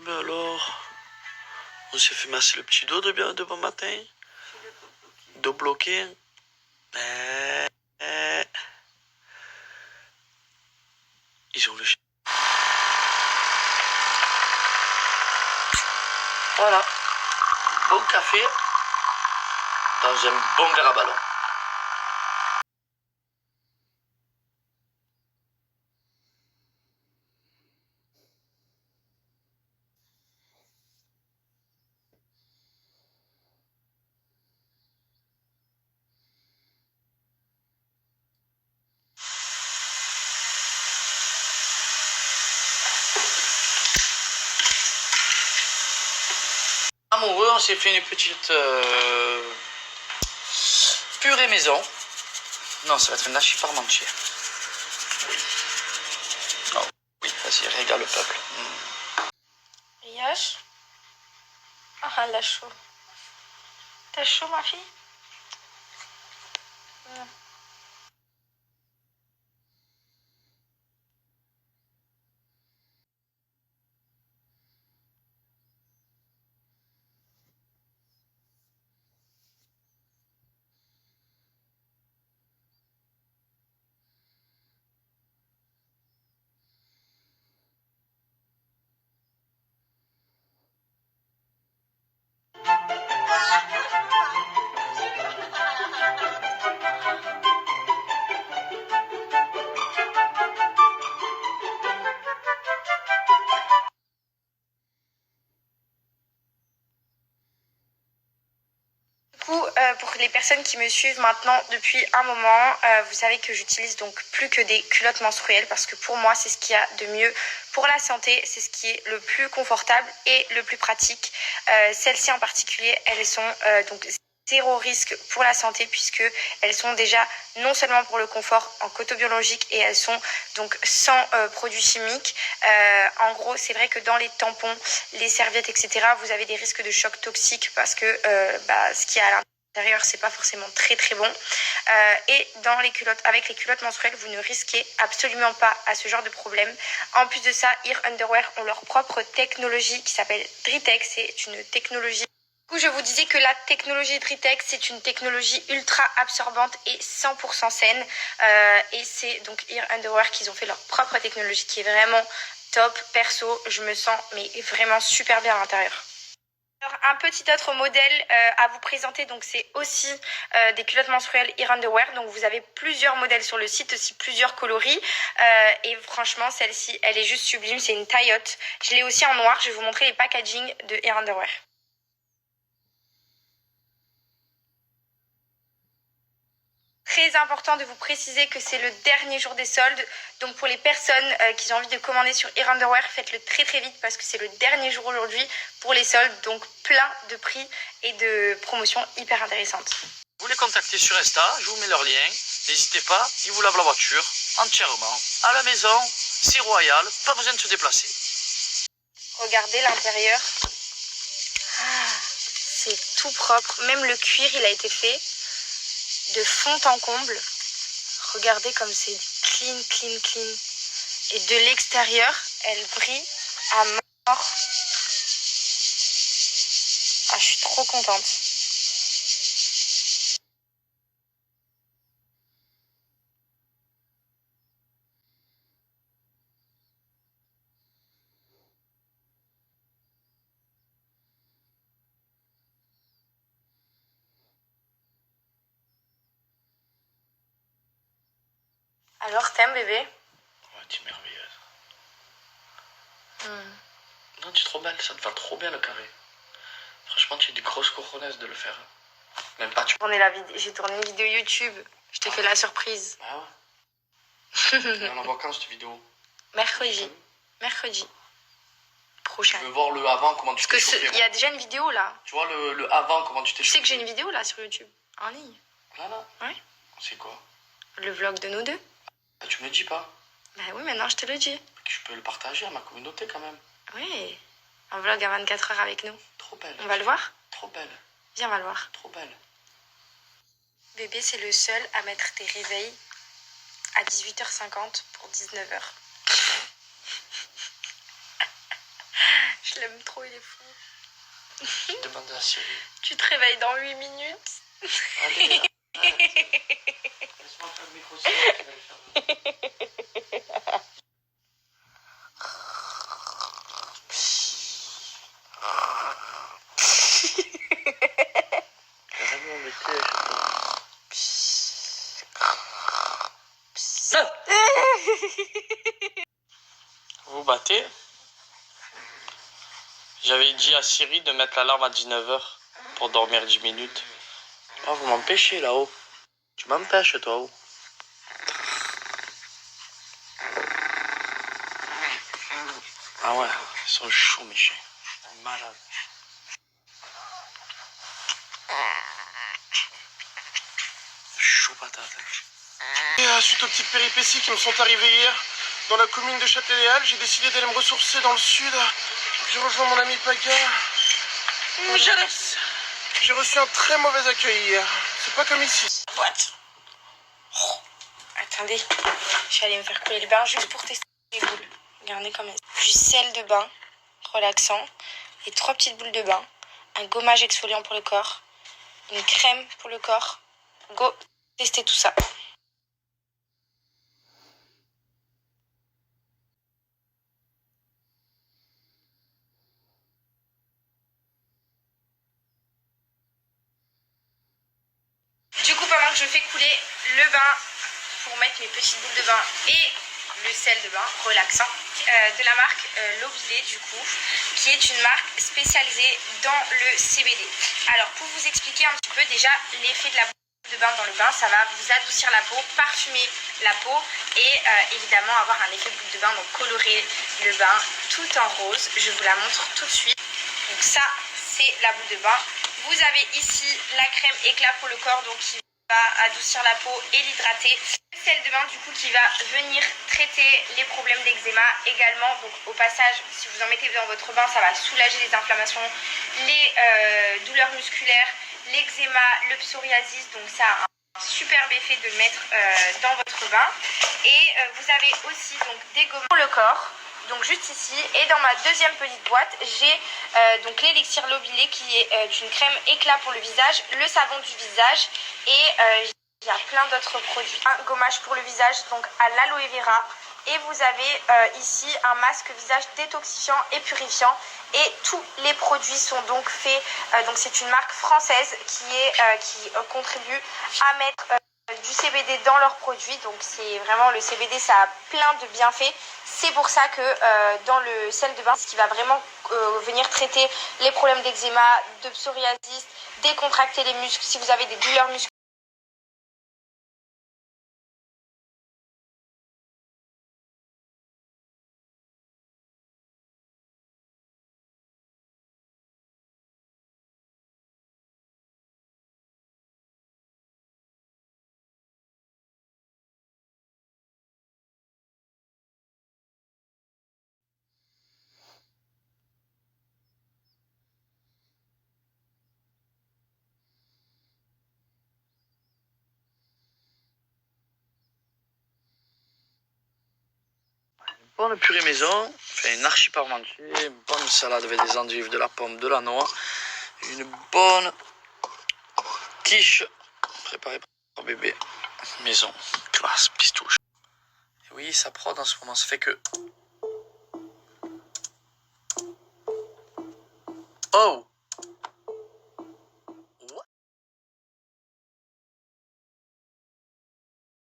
Mais alors, on s'est fait masser le petit dos de bon matin. Dos bloqué. Ils ont le chien. Voilà. Bon café dans un bon verre à ballon. Amoureux, on s'est fait une petite purée maison. Non, ça va être une hachis parmentier. Oui. Oh, oui, vas-y, régale le peuple. Riage. Ah, elle a chaud. T'as chaud, ma fille? Pour les personnes qui me suivent maintenant depuis un moment, vous savez que j'utilise donc plus que des culottes menstruelles parce que pour moi c'est ce qu'il y a de mieux pour la santé, c'est ce qui est le plus confortable et le plus pratique. Celles-ci en particulier, elles sont donc zéro risque pour la santé puisque elles sont déjà non seulement pour le confort en coton biologique et elles sont donc sans produits chimiques. En gros, c'est vrai que dans les tampons, les serviettes, etc., vous avez des risques de choc toxique parce que ce qu'il y a à l'intérieur, c'est pas forcément très très bon. Et dans les culottes, avec les culottes menstruelles, vous ne risquez absolument pas à ce genre de problème. En plus de ça, Ear Underwear ont leur propre technologie qui s'appelle Dritex. C'est une technologie. Du coup, je vous disais que la technologie Dritex, c'est une technologie ultra absorbante et 100% saine. Et c'est donc Ear Underwear qui ont fait leur propre technologie qui est vraiment top. Perso, je me sens mais vraiment super bien à l'intérieur. Alors, un petit autre modèle à vous présenter, donc c'est aussi des culottes menstruelles Ear Underwear. Donc vous avez plusieurs modèles sur le site, aussi plusieurs coloris. Et franchement, celle-ci, elle est juste sublime, c'est une taille-haute. Je l'ai aussi en noir, je vais vous montrer les packaging de Ear Underwear. Très important de vous préciser que c'est le dernier jour des soldes. Donc pour les personnes qui ont envie de commander sur Ear Underwear, faites-le très très vite parce que c'est le dernier jour aujourd'hui pour les soldes. Donc plein de prix et de promotions hyper intéressantes. Vous les contactez sur Insta, je vous mets leur lien. N'hésitez pas, ils vous lavent la voiture entièrement. À la maison, c'est royal, pas besoin de se déplacer. Regardez l'intérieur. Ah, c'est tout propre. Même le cuir, il a été fait de fond en comble. Regardez comme c'est clean, clean, clean. Et de l'extérieur, elle brille à mort. Ah, je suis trop contente. Alors, t'aimes bébé? Ouais, tu es merveilleuse. Non, tu es trop belle, ça te va trop bien le carré. Franchement, tu es des grosses coronaises de le faire. Même pas tu. J'ai tourné une vidéo YouTube. Je t'ai fait la surprise. Ah ouais. Elle en envoie quand cette vidéo? Mercredi. Prochain. Je veux voir le avant, comment tu t'es Parce chauffé. qu'il y a déjà une vidéo là. Tu vois le avant, comment tu t'es Tu chauffé. sais que j'ai une vidéo là sur YouTube, en ligne. Là. Ouais. C'est quoi? Le vlog de nous deux. Ah, tu me le dis pas? Bah oui, maintenant je te le dis. Je peux le partager à ma communauté quand même. Oui. Un vlog à 24 heures avec nous. Trop belle. On va le voir? Trop belle. Viens, on va le voir. Trop belle. Bébé, c'est le seul à mettre tes réveils à 18h50 pour 19h. Je Je l'aime trop, il est fou. Je demande à Siri. Tu te réveilles dans 8 minutes. Allez, arrête. Laisse-moi faire le micro, c'est moi qui vais le faire. Carrément, mais vous battez? J'avais dit à Siri de mettre l'alarme à 19h pour dormir 10 minutes. Ah, vous m'empêchez là-haut. Tu m'empêches, toi, haut. Ah ouais, ils sont chauds, mes chiens. Malade. Chaud patate. Et suite aux petites péripéties qui me sont arrivées hier dans la commune de Châtelet-Les-Halles, j'ai décidé d'aller me ressourcer dans le sud. J'ai rejoint mon ami Paga. J'ai reçu un très mauvais accueil hier. C'est pas comme ici. What? Oh, attendez, je vais aller me faire couler le bain juste pour tester les boules. Regardez comme du sel de bain relaxant et 3 petites boules de bain, un gommage exfoliant pour le corps, une crème pour le corps. Go tester tout ça. Du coup, pendant que je fais couler le bain pour mettre mes petites boules de bain et le sel de bain relaxant de la marque L'Obilé, du coup, qui est une marque spécialisée dans le CBD. Alors, pour vous expliquer un petit peu déjà l'effet de la boule de bain dans le bain, ça va vous adoucir la peau, parfumer la peau et évidemment avoir un effet boule de bain, donc colorer le bain tout en rose. Je vous la montre tout de suite. Donc ça, c'est la boule de bain. Vous avez ici la crème éclat pour le corps, donc qui va adoucir la peau et l'hydrater. Le sel de bain, du coup, qui va venir traiter les problèmes d'eczéma également. Donc au passage, si vous en mettez dans votre bain, ça va soulager les inflammations, les douleurs musculaires, l'eczéma, le psoriasis. Donc ça a un superbe effet de le mettre dans votre bain. Et vous avez aussi donc des gommages pour le corps. Donc juste ici, et dans ma deuxième petite boîte, j'ai donc l'élixir L'Obilé qui est une crème éclat pour le visage, le savon du visage et il y a plein d'autres produits. Un gommage pour le visage, donc à l'aloe vera, et vous avez ici un masque visage détoxifiant et purifiant, et tous les produits sont donc faits, donc c'est une marque française qui contribue à mettre du CBD dans leurs produits. Donc c'est vraiment, le CBD, ça a plein de bienfaits. C'est pour ça que dans le sel de bain, ce qui va vraiment venir traiter les problèmes d'eczéma, de psoriasis, décontracter les muscles, si vous avez des douleurs musculaires. Bonne purée maison, enfin une archi parmentier, une bonne salade avec des endives, de la pomme, de la noix, une bonne quiche préparée par bébé maison, classe, pistouche. Et oui, ça prod en ce moment, ça fait que... Oh!